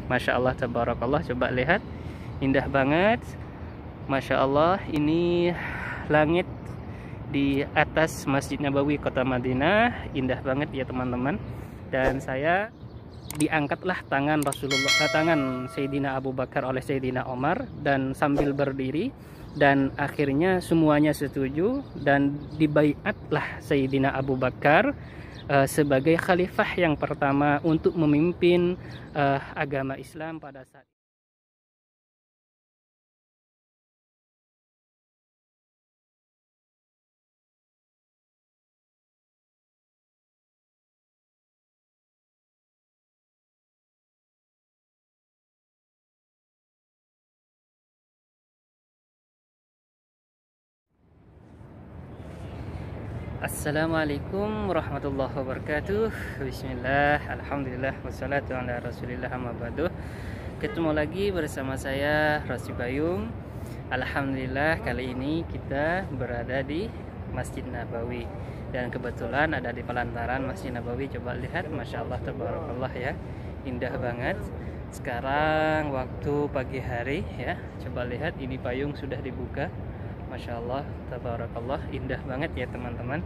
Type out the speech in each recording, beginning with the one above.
Masya Allah, tabarakallah. Coba lihat, indah banget. Masya Allah, ini langit di atas Masjid Nabawi Kota Madinah, indah banget ya teman-teman. Dan saya diangkatlah tangan tangan Sayyidina Abu Bakar oleh Sayyidina Umar, dan sambil berdiri, dan akhirnya semuanya setuju dan dibaiatlah Sayyidina Abu Bakar sebagai khalifah yang pertama untuk memimpin agama Islam pada saat. Assalamualaikum warahmatullahi wabarakatuh. Bismillah, alhamdulillah, wassalatu ala rasulillah, amma ba'du. Ketemu lagi bersama saya Rosy Bayung. Alhamdulillah, kali ini kita berada di Masjid Nabawi, dan kebetulan ada di pelantaran Masjid Nabawi. Coba lihat, Masya Allah, tabarakallah ya, indah banget. Sekarang waktu pagi hari ya, coba lihat, ini payung sudah dibuka. Masya Allah, tabarakallah, indah banget ya teman-teman.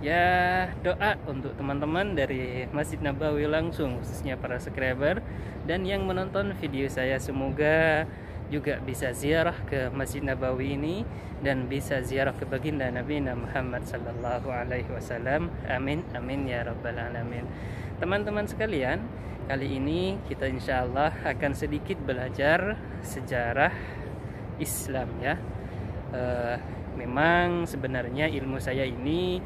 Ya, doa untuk teman-teman dari Masjid Nabawi langsung, khususnya para subscriber dan yang menonton video saya, semoga juga bisa ziarah ke Masjid Nabawi ini dan bisa ziarah ke baginda Nabi Muhammad sallallahu alaihi wasallam. Amin amin ya rabbal alamin. Teman-teman sekalian, kali ini kita insya Allah akan sedikit belajar sejarah Islam ya. Memang sebenarnya ilmu saya ini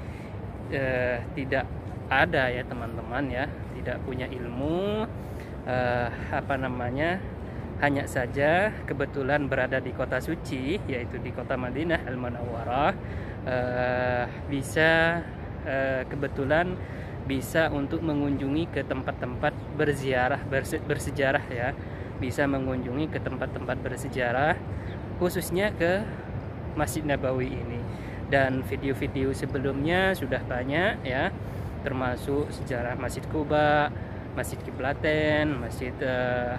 tidak ada ya teman-teman ya, tidak punya ilmu hanya saja kebetulan berada di kota suci, yaitu di kota Madinah Al-Munawwarah, kebetulan bisa untuk mengunjungi ke tempat-tempat bersejarah ya, bisa mengunjungi ke tempat-tempat bersejarah, khususnya ke Masjid Nabawi ini. Dan video-video sebelumnya sudah banyak ya, termasuk sejarah Masjid Quba, Masjid Kiblaten, Masjid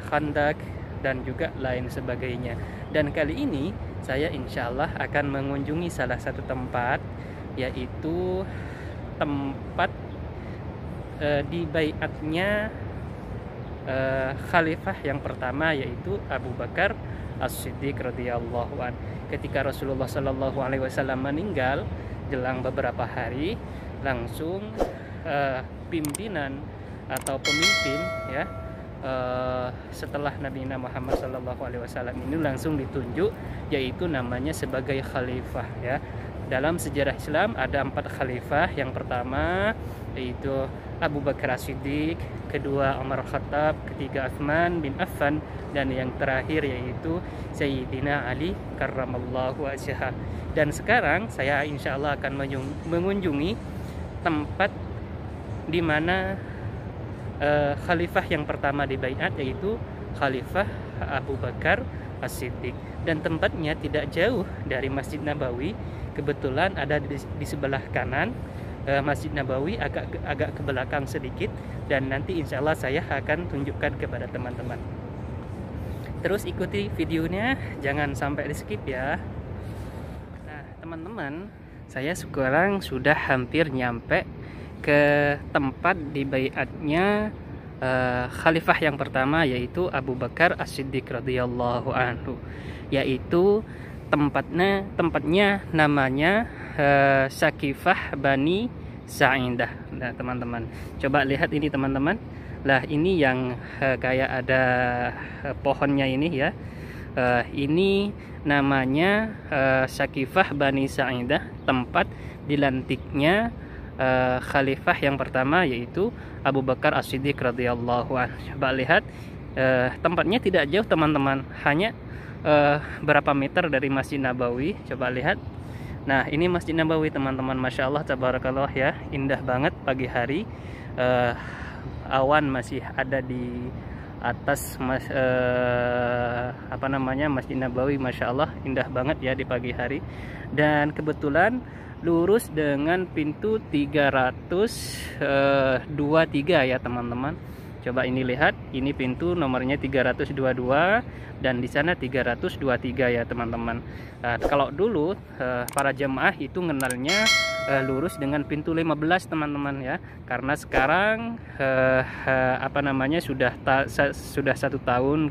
Khandak, dan juga lain sebagainya. Dan kali ini saya insya Allah akan mengunjungi salah satu tempat, yaitu tempat dibaiatnya khalifah yang pertama, yaitu Abu Bakar As-Siddiq radhiyallahu an. Ketika Rasulullah sallallahu alaihi wasallam meninggal, jelang beberapa hari, langsung pimpinan atau pemimpin ya, setelah Nabi Muhammad sallallahu alaihi wasallam ini langsung ditunjuk, yaitu namanya sebagai khalifah ya. Dalam sejarah Islam ada 4 khalifah. Yang pertama yaitu Abu Bakar As-Siddiq, kedua Umar Khattab, ketiga Utsman bin Affan, dan yang terakhir yaitu Sayyidina Ali karramallahu wajhah. Dan sekarang saya insya Allah akan mengunjungi tempat di mana khalifah yang pertama dibaiat, yaitu Khalifah Abu Bakar As-Siddiq. Dan tempatnya tidak jauh dari Masjid Nabawi, kebetulan ada di sebelah kanan Masjid Nabawi, agak ke belakang sedikit, dan nanti insya Allah saya akan tunjukkan kepada teman-teman. Terus ikuti videonya, jangan sampai di skip ya. Nah teman-teman, saya sekarang sudah hampir nyampe ke tempat dibaiatnya khalifah yang pertama, yaitu Abu Bakar As-Siddiq radhiyallahu anhu, yaitu tempatnya namanya Sakifah Bani Sa'idah. Nah teman-teman, coba lihat ini teman-teman. Lah ini yang kayak ada pohonnya ini ya. Ini namanya Sakifah Bani Sa'idah, tempat dilantiknya khalifah yang pertama, yaitu Abu Bakar As-Siddiq radhiyallahu anhu. Coba lihat, tempatnya tidak jauh teman-teman, hanya berapa meter dari Masjid Nabawi. Coba lihat. Nah ini Masjid Nabawi teman-teman. Masya Allah, tabarakallah ya, indah banget pagi hari. Awan masih ada di atas Masjid Nabawi. Masya Allah, indah banget ya di pagi hari. Dan kebetulan lurus dengan pintu 323 ya teman-teman. Coba ini lihat, ini pintu nomornya 322 dan di sana 323 ya teman-teman. Kalau dulu para jemaah itu ngenalnya lurus dengan pintu 15 teman-teman ya, karena sekarang sudah 1 tahun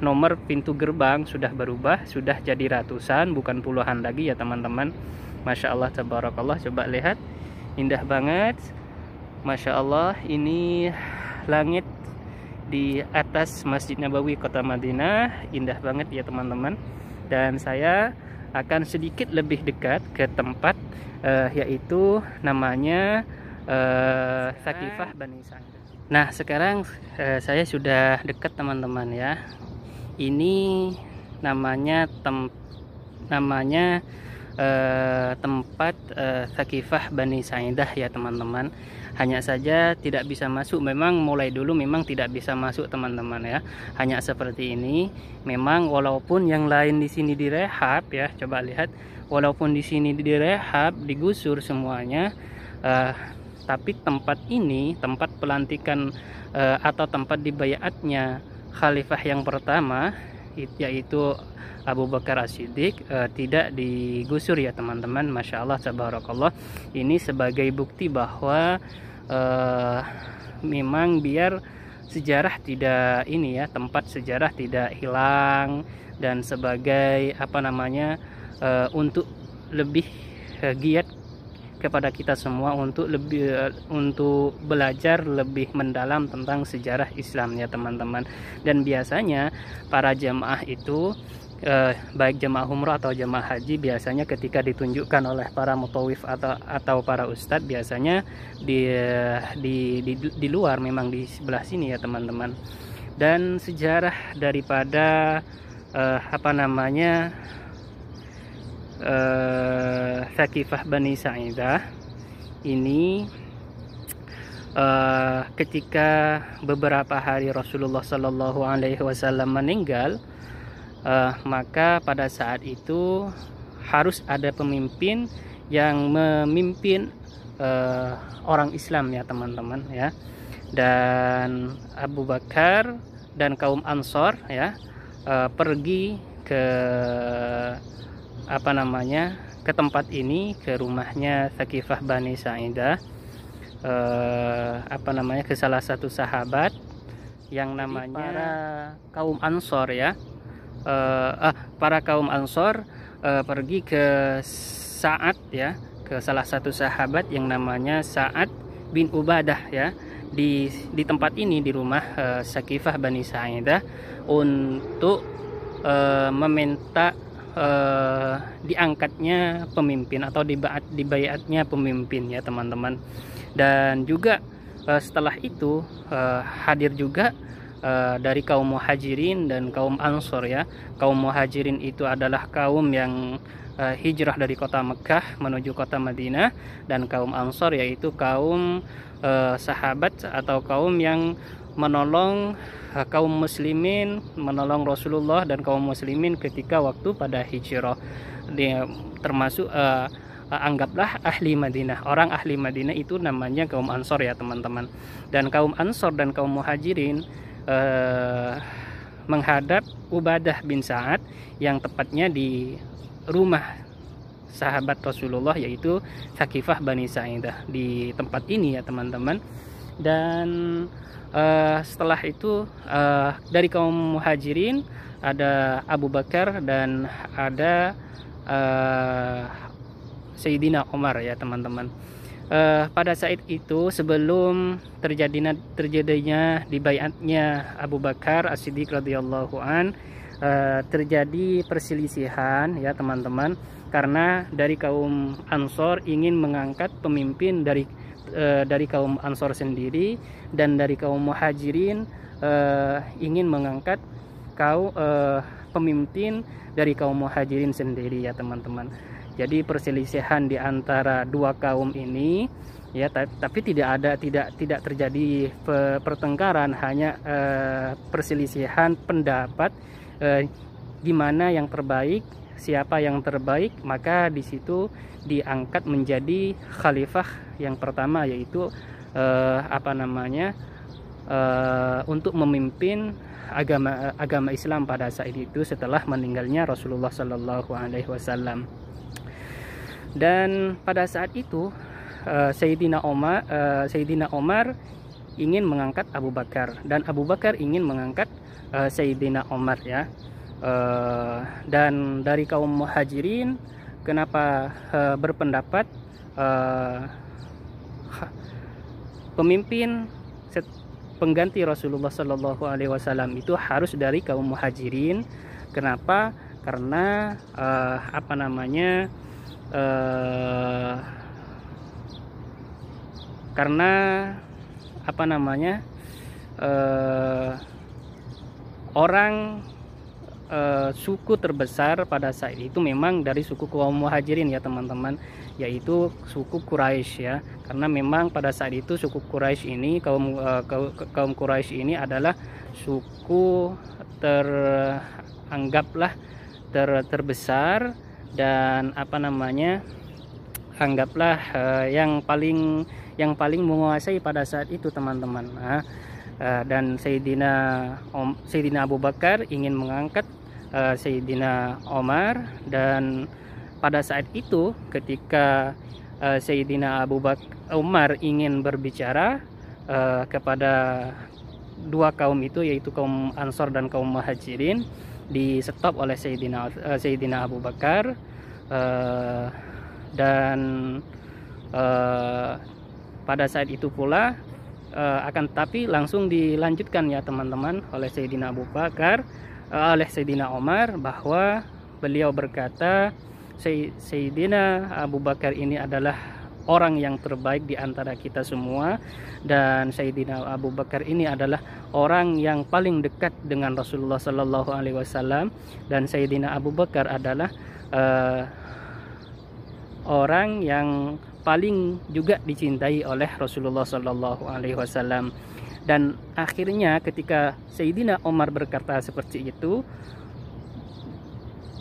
nomor pintu gerbang sudah berubah, sudah jadi ratusan bukan puluhan lagi ya teman-teman. Masya Allah, tabarakallah. Coba lihat, indah banget, Masya Allah. Ini langit di atas Masjid Nabawi Kota Madinah, indah banget ya teman-teman. Dan saya akan sedikit lebih dekat ke tempat yaitu namanya Thaqifah Bani Sa'idah. Nah sekarang saya sudah dekat teman-teman ya. Ini namanya tempat Thaqifah Bani Sa'idah ya teman-teman. Hanya saja tidak bisa masuk, memang mulai dulu memang tidak bisa masuk teman-teman ya. Hanya seperti ini. Memang walaupun yang lain di sini direhab ya, coba lihat, walaupun di sini direhab, digusur semuanya, tapi tempat ini, tempat pelantikan atau tempat dibayatnya khalifah yang pertama, yaitu Abu Bakar As-Siddiq, tidak digusur ya teman-teman. Masya Allah, tabarakallah. Ini sebagai bukti bahwa memang biar sejarah tidak ini ya, tempat sejarah tidak hilang, dan sebagai untuk lebih giat kepada kita semua untuk belajar lebih mendalam tentang sejarah Islam ya teman-teman. Dan biasanya para jemaah itu baik jemaah umrah atau jemaah haji, biasanya ketika ditunjukkan oleh para mutawif atau para ustadz, biasanya di luar, memang di sebelah sini ya teman-teman. Dan sejarah daripada Thaqifah Bani Sa'idah ini, ketika beberapa hari Rasulullah Shallallahu Alaihi Wasallam meninggal, maka pada saat itu harus ada pemimpin yang memimpin orang Islam ya teman-teman ya. Dan Abu Bakar dan kaum Ansor ya pergi ke ke tempat ini, ke rumahnya Thaqifah Bani Sa'idah, ke salah satu sahabat yang namanya para kaum Ansor ya. Para kaum Ansor pergi ke Sa'ad ya, ke salah satu sahabat yang namanya Sa'ad bin Ubadah ya, di tempat ini, di rumah Thaqifah Bani Sa'idah, untuk meminta diangkatnya pemimpin atau dibayatnya pemimpin ya teman-teman. Dan juga setelah itu hadir juga dari kaum Muhajirin dan kaum Ansor ya. Kaum Muhajirin itu adalah kaum yang hijrah dari kota Mekah menuju kota Madinah, dan kaum Ansor yaitu kaum sahabat atau kaum yang menolong kaum muslimin, menolong Rasulullah dan kaum muslimin ketika waktu pada hijrah. Dia termasuk anggaplah ahli Madinah. Orang ahli Madinah itu namanya kaum Ansor ya teman-teman. Dan kaum Ansor dan kaum Muhajirin menghadap Ubadah bin Sa'ad yang tepatnya di rumah sahabat Rasulullah, yaitu Thaqifah Bani Sa'idah, di tempat ini ya teman-teman. Dan setelah itu dari kaum Muhajirin ada Abu Bakar dan ada Sayyidina Umar ya teman-teman. Pada saat itu, sebelum terjadinya dibayatnya Abu Bakar As-Siddiq radhiyallahu an, terjadi perselisihan ya teman-teman, karena dari kaum Ansor ingin mengangkat pemimpin dari kaum Ansor sendiri, dan dari kaum Muhajirin ingin mengangkat pemimpin dari kaum Muhajirin sendiri ya teman-teman. Jadi perselisihan di antara dua kaum ini ya, tapi tidak terjadi pertengkaran, hanya perselisihan pendapat gimana yang terbaik, siapa yang terbaik, maka di situ diangkat menjadi khalifah yang pertama, yaitu untuk memimpin agama Islam pada saat itu setelah meninggalnya Rasulullah Shallallahu Alaihi Wasallam. Dan pada saat itu Sayyidina Omar ingin mengangkat Abu Bakar, dan Abu Bakar ingin mengangkat Sayyidina Omar, ya. Dan dari kaum Muhajirin kenapa berpendapat pemimpin pengganti Rasulullah Shallallahu Alaihi Wasallam itu harus dari kaum Muhajirin. Kenapa? Karena orang suku terbesar pada saat itu memang dari suku kaum Muhajirin, ya teman-teman, yaitu suku Quraisy, ya. Karena memang pada saat itu suku Quraisy ini, kaum Quraisy ini adalah suku anggaplah terbesar dan anggaplah yang paling menguasai pada saat itu, teman-teman. Dan Sayyidina Abu Bakar ingin mengangkat Sayyidina Omar, dan pada saat itu ketika Sayyidina Umar ingin berbicara kepada dua kaum itu, yaitu kaum Ansor dan kaum Muhajirin, di stop oleh Sayyidina Abu Bakar, dan pada saat itu pula akan tetapi langsung dilanjutkan, ya teman-teman, oleh Sayyidina Abu Bakar, oleh Sayyidina Omar, bahwa beliau berkata Sayyidina Abu Bakar ini adalah orang yang terbaik di antara kita semua, dan Sayyidina Abu Bakar ini adalah orang yang paling dekat dengan Rasulullah Sallallahu Alaihi Wasallam, dan Sayyidina Abu Bakar adalah orang yang paling juga dicintai oleh Rasulullah Sallallahu Alaihi Wasallam. Dan akhirnya ketika Sayyidina Umar berkata seperti itu,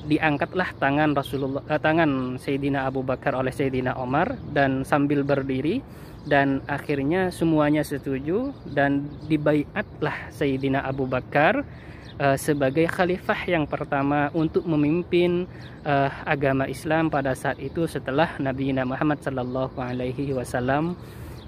diangkatlah tangan Sayyidina Abu Bakar oleh Sayyidina Umar, dan sambil berdiri, dan akhirnya semuanya setuju, dan dibaiatlah Sayyidina Abu Bakar sebagai khalifah yang pertama untuk memimpin agama Islam pada saat itu setelah Nabi Muhammad Sallallahu Alaihi Wasallam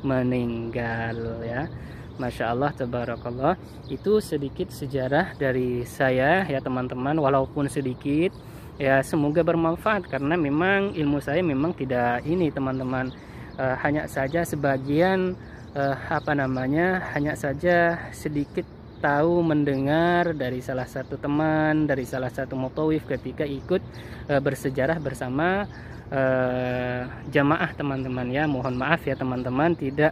meninggal, ya. Masya Allah, tabarakallah. Itu sedikit sejarah dari saya, ya teman-teman, walaupun sedikit, ya semoga bermanfaat, karena memang ilmu saya memang tidak ini, teman-teman, hanya saja sebagian hanya saja sedikit tahu mendengar dari salah satu teman, dari salah satu mutawif ketika ikut bersejarah bersama jamaah, teman-teman, ya. Mohon maaf ya teman-teman, tidak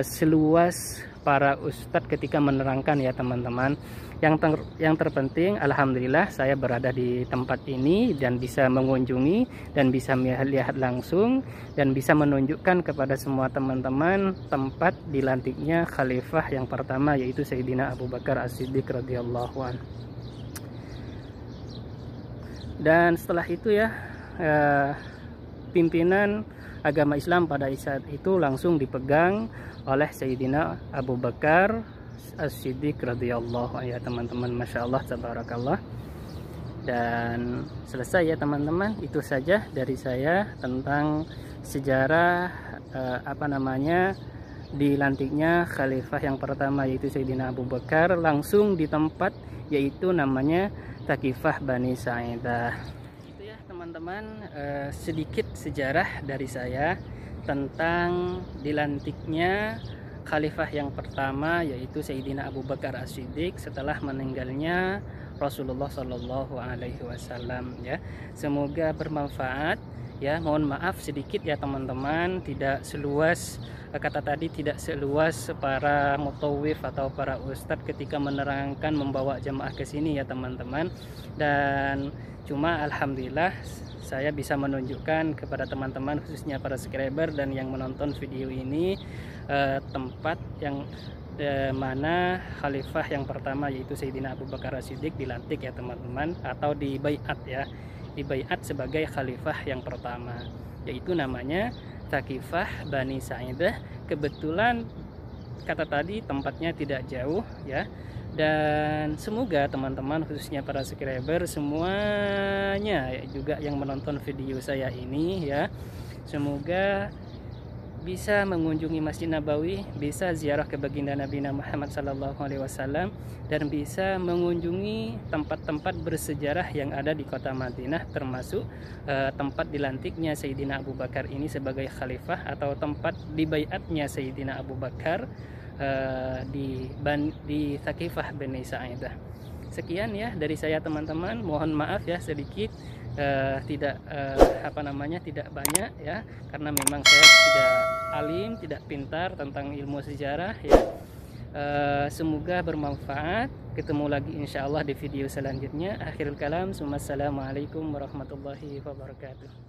seluas para ustadz ketika menerangkan, ya teman-teman. Yang terpenting, alhamdulillah saya berada di tempat ini dan bisa mengunjungi dan bisa melihat langsung dan bisa menunjukkan kepada semua teman-teman tempat dilantiknya khalifah yang pertama, yaitu Sayyidina Abu Bakar As-Siddiq radhiyallahu anhu. Dan setelah itu, ya, pimpinan agama Islam pada saat itu langsung dipegang oleh Sayyidina Abu Bakar As-Siddiq radhiyallahu anhu, ya teman-teman. Masya Allah, tabarakallah. Dan selesai, ya teman-teman. Itu saja dari saya tentang sejarah dilantiknya khalifah yang pertama, yaitu Sayyidina Abu Bakar, langsung di tempat yaitu namanya Thaqifah Bani Sa'idah. Itu, ya teman-teman, sedikit sejarah dari saya tentang dilantiknya khalifah yang pertama, yaitu Sayyidina Abu Bakar As-Siddiq setelah meninggalnya Rasulullah Shallallahu Alaihi Wasallam, ya. Semoga bermanfaat, ya. Mohon maaf sedikit, ya teman-teman, tidak seluas kata tadi, tidak seluas para mutawif atau para ustadz ketika menerangkan membawa jamaah ke sini, ya teman-teman. Dan cuma alhamdulillah saya bisa menunjukkan kepada teman-teman, khususnya para subscriber dan yang menonton video ini, tempat yang mana khalifah yang pertama, yaitu Sayyidina Abu Bakar As-Siddiq dilantik, ya teman-teman, atau dibaiat, ya, dibaiat sebagai khalifah yang pertama, yaitu namanya Thaqifah Bani Sa'idah. Kebetulan kata tadi tempatnya tidak jauh ya. Dan semoga teman-teman khususnya para subscriber semuanya ya, juga yang menonton video saya ini ya, semoga bisa mengunjungi Masjid Nabawi, bisa ziarah ke baginda Nabi Muhammad SAW, dan bisa mengunjungi tempat-tempat bersejarah yang ada di kota Madinah, termasuk tempat dilantiknya Sayyidina Abu Bakar ini sebagai khalifah, atau tempat dibaiatnya Sayyidina Abu Bakar di Thaqifah Bani Sa'idah. Sekian ya dari saya teman-teman, mohon maaf ya sedikit tidak tidak banyak ya, karena memang saya tidak alim, tidak pintar tentang ilmu sejarah ya. Semoga bermanfaat. Ketemu lagi insya Allah di video selanjutnya. Akhirul kalam, assalamualaikum warahmatullahi wabarakatuh.